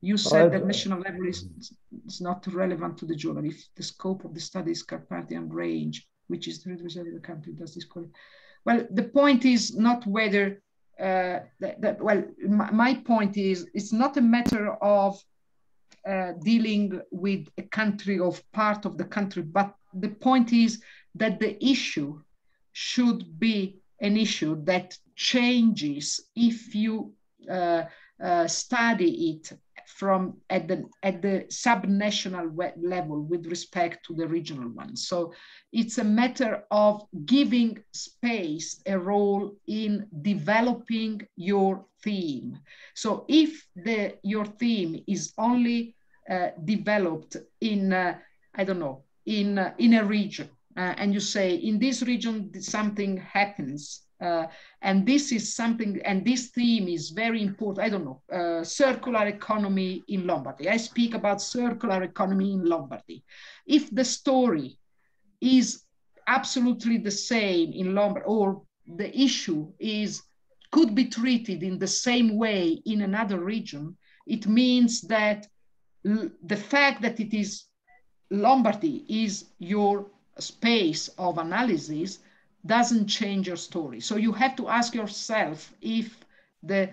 You said that national level is not relevant to the journal. If the scope of the study is Carpathian range, which is the result of the country, does this call it? Well, the point is not whether my point is it's not a matter of dealing with a country of part of the country, but the point is that the issue should be an issue that changes if you study it from at the subnational level with respect to the regional one. So it's a matter of giving space a role in developing your theme. So if your theme is only developed in I don't know, in a region, and you say in this region something happens, and this is something, and this theme is very important. I don't know, circular economy in Lombardy. I speak about circular economy in Lombardy. If the story is absolutely the same in Lombardy, or the issue could be treated in the same way in another region, it means that the fact that it is Lombardy is your space of analysis doesn't change your story. So you have to ask yourself if the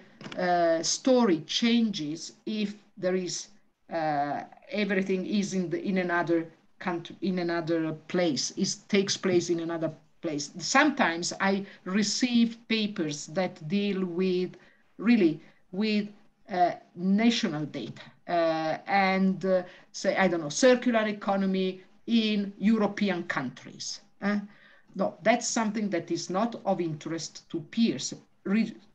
story changes, if there is everything is in another country, in another place, takes place in another place. Sometimes I receive papers that deal with really with national data and say, I don't know, circular economy in European countries. No, that's something that is not of interest to PiRS.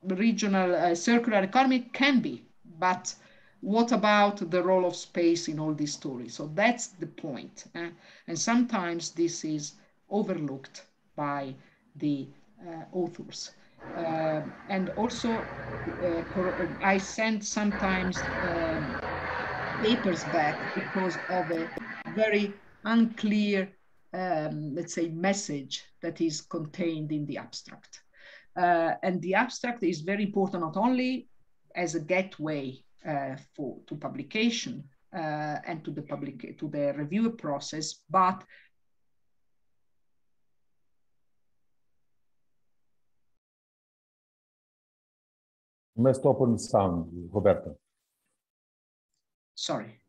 Regional circular economy can be, but what about the role of space in all these stories? So that's the point. And sometimes this is overlooked by the authors. And also, I send sometimes papers back because of a very unclear, let's say, message that is contained in the abstract. And the abstract is very important, not only as a gateway to publication and to the review process, but You must open the sound, Roberta. Sorry,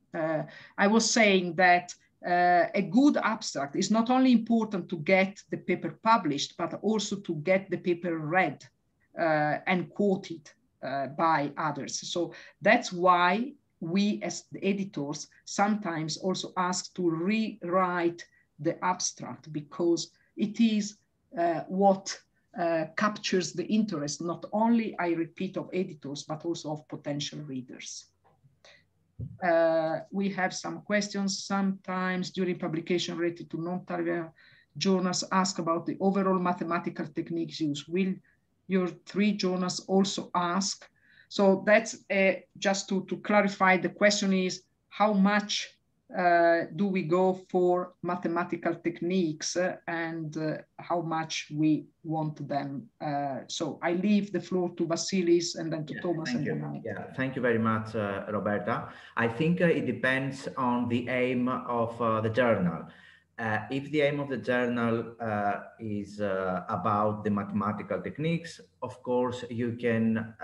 I was saying that a good abstract is not only important to get the paper published, but also to get the paper read and quoted by others. So that's why we as the editors sometimes also ask to rewrite the abstract, because it is what captures the interest, not only, I repeat, of editors, but also of potential readers. We have some questions sometimes during publication related to non-trivial journals ask about the overall mathematical techniques used. Will your 3 journals also ask? So that's just to clarify, the question is how much do we go for mathematical techniques and how much we want them. So I leave the floor to Vasilis and then to Thomas. Thank you. Thank you very much, Roberta. I think it depends on the aim of the journal. If the aim of the journal is about the mathematical techniques, of course, you can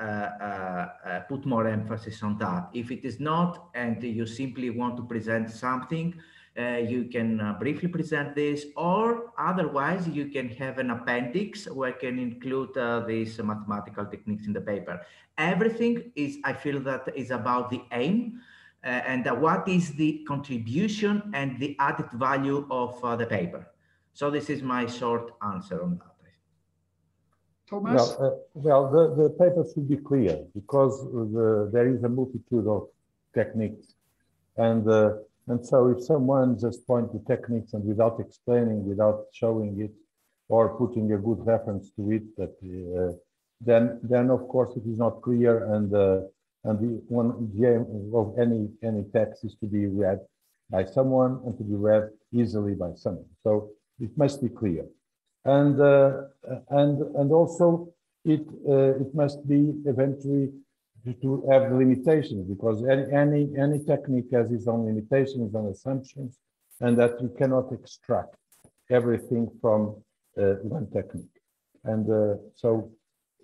put more emphasis on that. If it is not, and you simply want to present something, you can briefly present this, or otherwise you can have an appendix where you can include these mathematical techniques in the paper. Everything is, I feel, that is about the aim. And what is the contribution and the added value of the paper. So this is my short answer on that. Thomas? Well, the paper should be clear, because there is a multitude of techniques. And so if someone just points to techniques and without explaining, without showing it, or putting a good reference to it, that then of course it is not clear, and the aim of any text is to be read by someone and to be read easily by someone. So it must be clear, and also it must be eventually to have limitations, because any technique has its own limitations and assumptions, and that you cannot extract everything from one technique. And so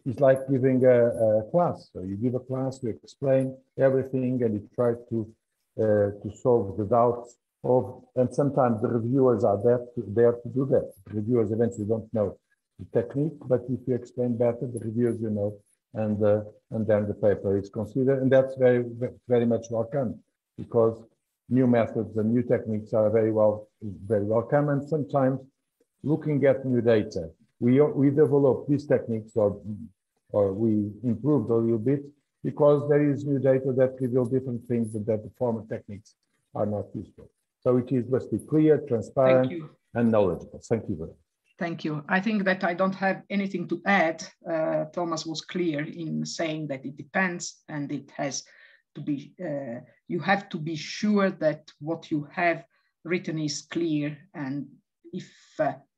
it's like giving a class. So you give a class, you explain everything, and you try to solve the doubts of, and sometimes the reviewers are there to do that. The reviewers eventually don't know the technique, but if you explain better, the reviewers know, and then the paper is considered, and that's very, very much welcome, because new methods and new techniques are very welcome, and sometimes looking at new data, we develop these techniques, or we improved a little bit, because there is new data that reveal different things and that the former techniques are not useful. So it must be clear, transparent, and knowledgeable. Thank you very much. Thank you. I think that I don't have anything to add. Thomas was clear in saying that it depends, and it has to be, you have to be sure that what you have written is clear, and if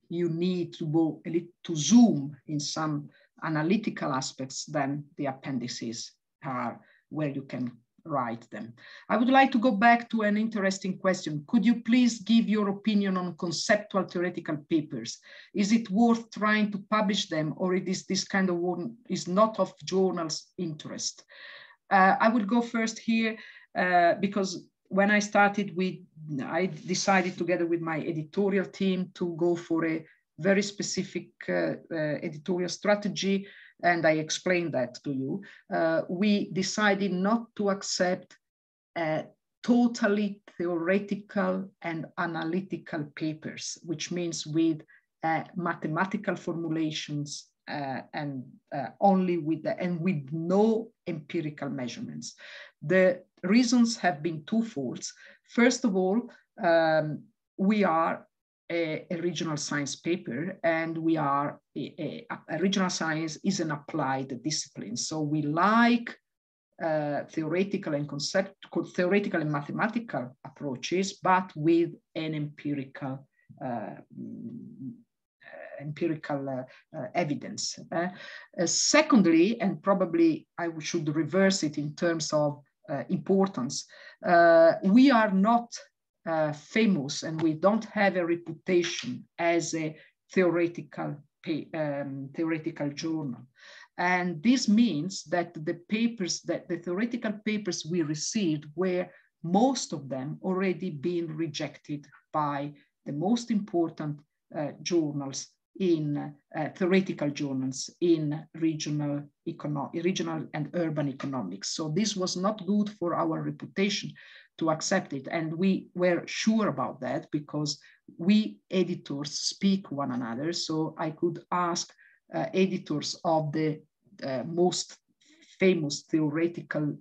you need to go a little to zoom in some analytical aspects, then the appendices are where you can write them. I would like to go back to an interesting question. Could you please give your opinion on conceptual theoretical papers? Is it worth trying to publish them, or it is this kind of one is not of journal's interest? I will go first here because when I started I decided together with my editorial team to go for a very specific editorial strategy, and I explained that to you. We decided not to accept totally theoretical and analytical papers, which means with mathematical formulations and only with no empirical measurements. The reasons have been twofold. First of all, we are a regional science paper, and we are a regional science is an applied discipline. So we like theoretical and theoretical and mathematical approaches, but with an empirical evidence. Secondly, and probably I should reverse it in terms of importance, we are not famous, and we don't have a reputation as a theoretical journal. And this means that the theoretical papers we received were, most of them, already being rejected by the most important journals in theoretical journals in regional and urban economics. So this was not good for our reputation to accept it. And we were sure about that because we editors speak one another. So I could ask editors of the most famous theoretical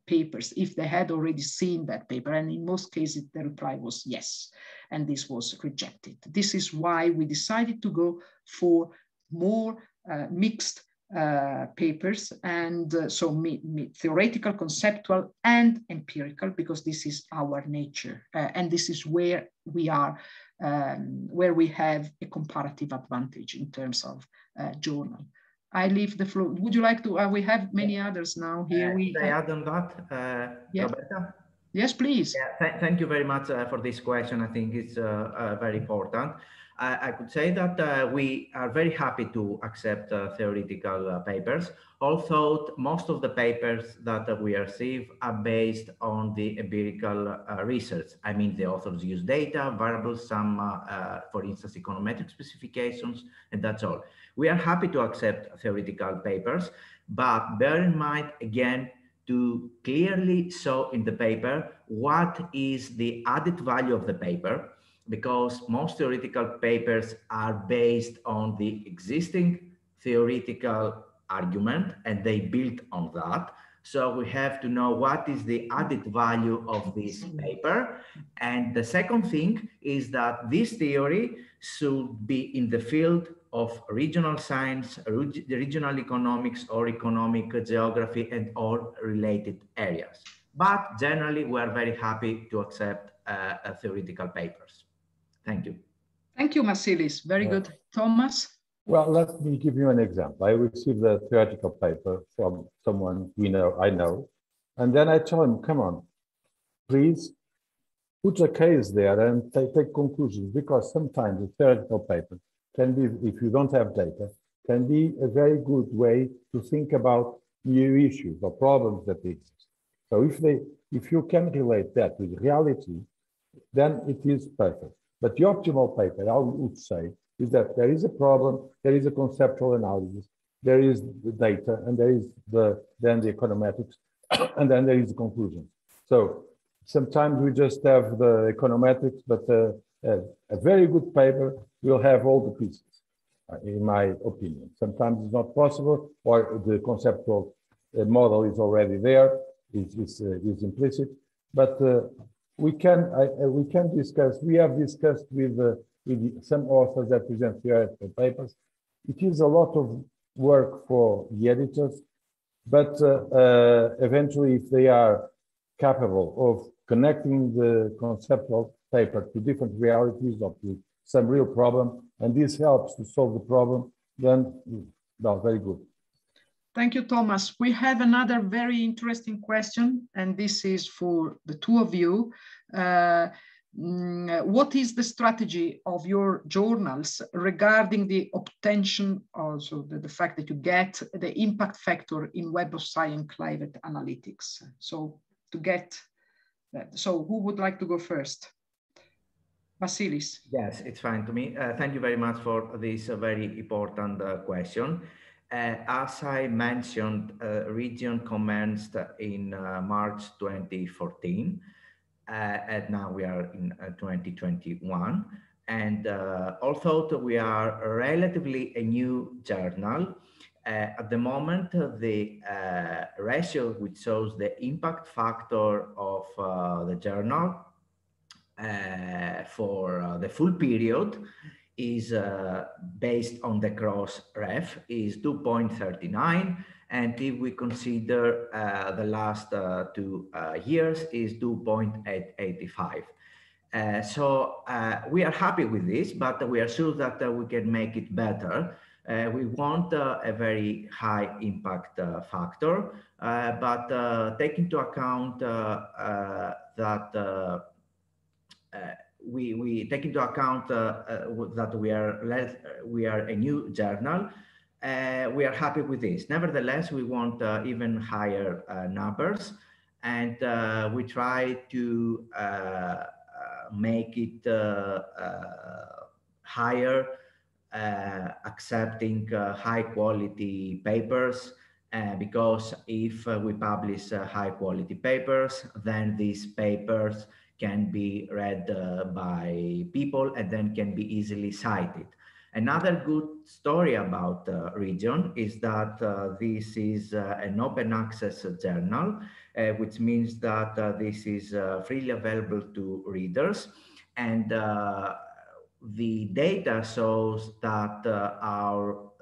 papers if they had already seen that paper. And in most cases, the reply was yes. And this was rejected. This is why we decided to go for more mixed papers, and so theoretical, conceptual, and empirical, because this is our nature. And this is where we are, where we have a comparative advantage in terms of journal. I leave the floor. Would you like to, we have many others now here. Could I add on that, yeah. Roberta? Yes, please. Yeah, thank you very much for this question. I think it's very important. I could say that we are very happy to accept theoretical papers, although most of the papers that we receive are based on the empirical research. I mean, the authors use data, variables, some, for instance, econometric specifications, and that's all. We are happy to accept theoretical papers, but bear in mind, again, to clearly show in the paper what is the added value of the paper, because most theoretical papers are based on the existing theoretical argument and they build on that. So we have to know what is the added value of this paper. And the second thing is that this theory should be in the field of regional science, regional economics, or economic geography, and all related areas. But generally, we are very happy to accept theoretical papers. Thank you. Thank you, Marsilis. Very good. Thomas? Well, let me give you an example. I received a theoretical paper from someone I know, and then I tell him, come on, please put a case there and take conclusions, because sometimes a theoretical paper can be, if you don't have data, can be a very good way to think about new issues or problems that exist. So if you can relate that with reality, then it is perfect. But the optimal paper, I would say, is that there is a problem, there is a conceptual analysis, there is the data, and there is then the econometrics, and then there is the conclusion. So sometimes we just have the econometrics, but a very good paper will have all the pieces, in my opinion. Sometimes it's not possible, or the conceptual model is already there, is implicit, but we can discuss. We have discussed with some authors that present theoretical papers. It is a lot of work for the editors, but eventually, if they are capable of connecting the conceptual paper to different realities or to some real problem, and this helps to solve the problem, then, well, very good. Thank you, Thomas. We have another very interesting question, and this is for the two of you. What is the strategy of your journals regarding the obtention, also the fact that you get the impact factor in Web of Science climate analytics? So to get So who would like to go first? Vasilis. Yes, it's fine to me. Thank you very much for this very important question. As I mentioned, region commenced in March 2014, and now we are in 2021. And although we are relatively a new journal, at the moment, the ratio which shows the impact factor of the journal for the full period is based on the cross ref is 2.39, and if we consider the last 2 years is 2.85. So we are happy with this, but we are sure that we can make it better. We want a very high impact factor, but take into account that we take into account that we are a new journal. We are happy with this. Nevertheless, we want even higher numbers, and we try to make it higher, accepting high quality papers, because if we publish high quality papers, then these papers can be read by people and then can be easily cited. Another good story about Region is that this is an open access journal, which means that this is freely available to readers, and the data shows that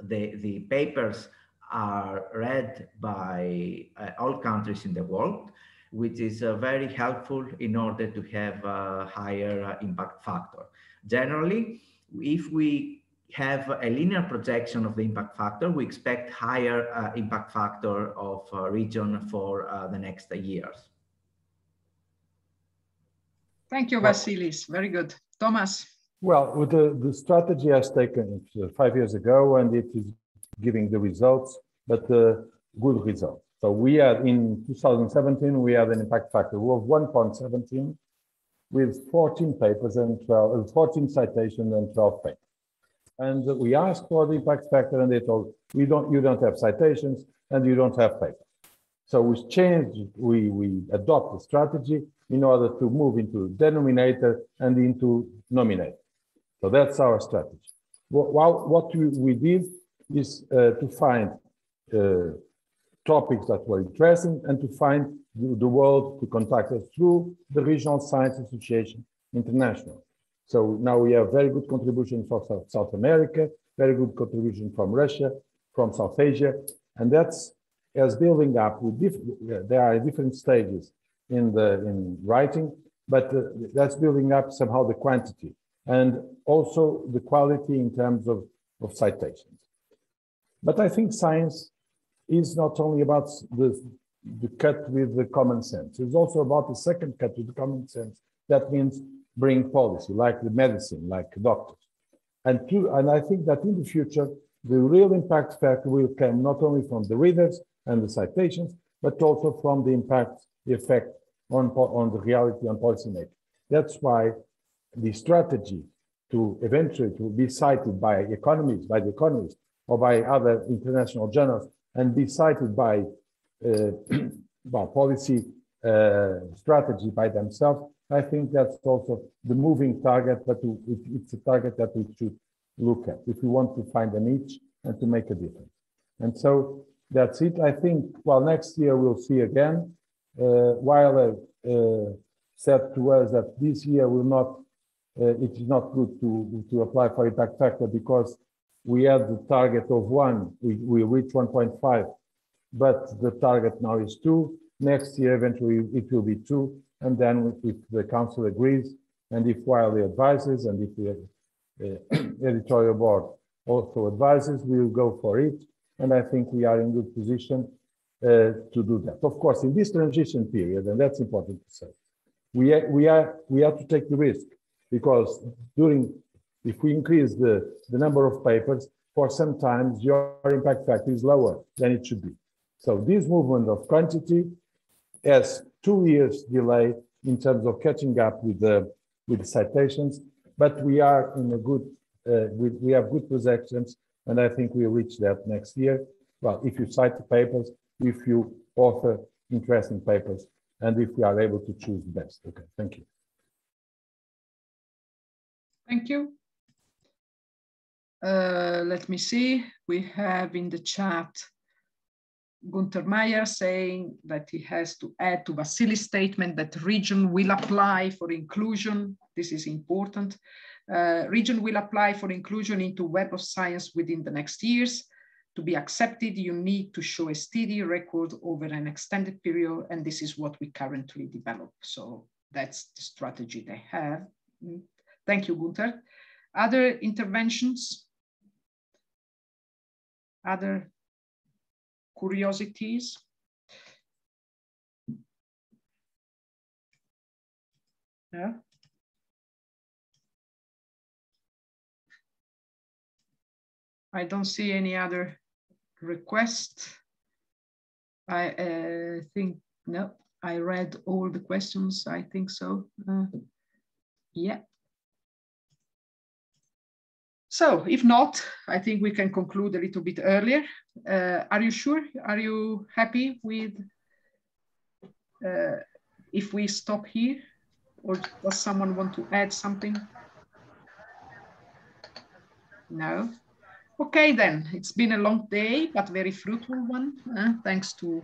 the papers are read by all countries in the world, which is very helpful in order to have a higher impact factor. Generally, if we have a linear projection of the impact factor, we expect higher impact factor of Region for the next years. Thank you, Vasilis. Very good. Thomas. Well, with the strategy has taken 5 years ago, and it is giving the results, but good results. So we are in 2017, we have an impact factor of 1.17 with 14 papers and 14 citations and 12 papers. And we asked for the impact factor, and they told, you don't have citations and you don't have papers. So we changed, we adopt a strategy in order to move into denominator and into nominator. So that's our strategy. What we did is to find topics that were interesting and to find the world to contact us through the Regional Science Association International. So now we have very good contribution from South America, very good contribution from Russia, from South Asia, and that's as building up with there are different stages in writing, but that's building up somehow the quantity and also the quality in terms of citations. But I think science is not only about the cut with the common sense. It's also about the second cut with the common sense. That means bring policy, like the medicine, like doctors. And I think that in the future, the real impact factor will come not only from the readers and the citations, but also from the effect on the reality on policymaking. That's why the strategy to eventually to be cited by the economists, or by other international journals, and be cited by policy strategy by themselves, I think that's also the moving target, but it's a target that we should look at if we want to find a niche and to make a difference. And so that's it. I think, well, next year we'll see again. Weiler said to us that this year will not, it is not good to apply for impact factor because we had the target of 1, we reached 1.5, but the target now is 2. Next year, eventually, it will be 2. And then if the council agrees, and if Wiley advises, and if the editorial board also advises, we will go for it. And I think we are in good position to do that. Of course, in this transition period, and that's important to say, we have to take the risk, because if we increase the number of papers, for sometimes your impact factor is lower than it should be. So this movement of quantity has 2 years delay in terms of catching up with the citations, but we are in a good, we have good projections, and I think we'll reach that next year. Well, if you cite the papers, if you author interesting papers, and if we are able to choose the best. Okay, thank you. Thank you. Let me see. We have in the chat Gunther Meyer saying that he has to add to Vasily's statement that region will apply for inclusion. This is important. Region will apply for inclusion into Web of Science within the next years. To be accepted, you need to show a steady record over an extended period, and this is what we currently develop. So that's the strategy they have. Thank you, Gunther. Other interventions? Other curiosities? Yeah. I don't see any other request. I think, no, I read all the questions, I think so. Yeah. So if not, I think we can conclude a little bit earlier. Are you sure? Are you happy with if we stop here? Or does someone want to add something? No? Okay, then. It's been a long day, but very fruitful one. Thanks to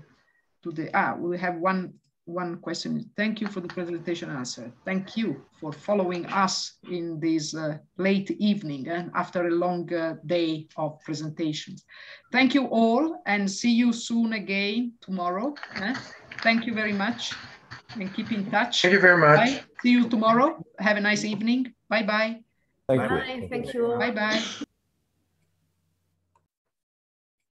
the, we have one question. Thank you for the presentation answer. Thank you for following us in this late evening after a long day of presentation. Thank you all, and see you soon again tomorrow. Thank you very much, and keep in touch. Thank you very much. Bye. See you tomorrow. Have a nice evening. Bye-bye. Thank you. Bye. Thank you. Bye-bye.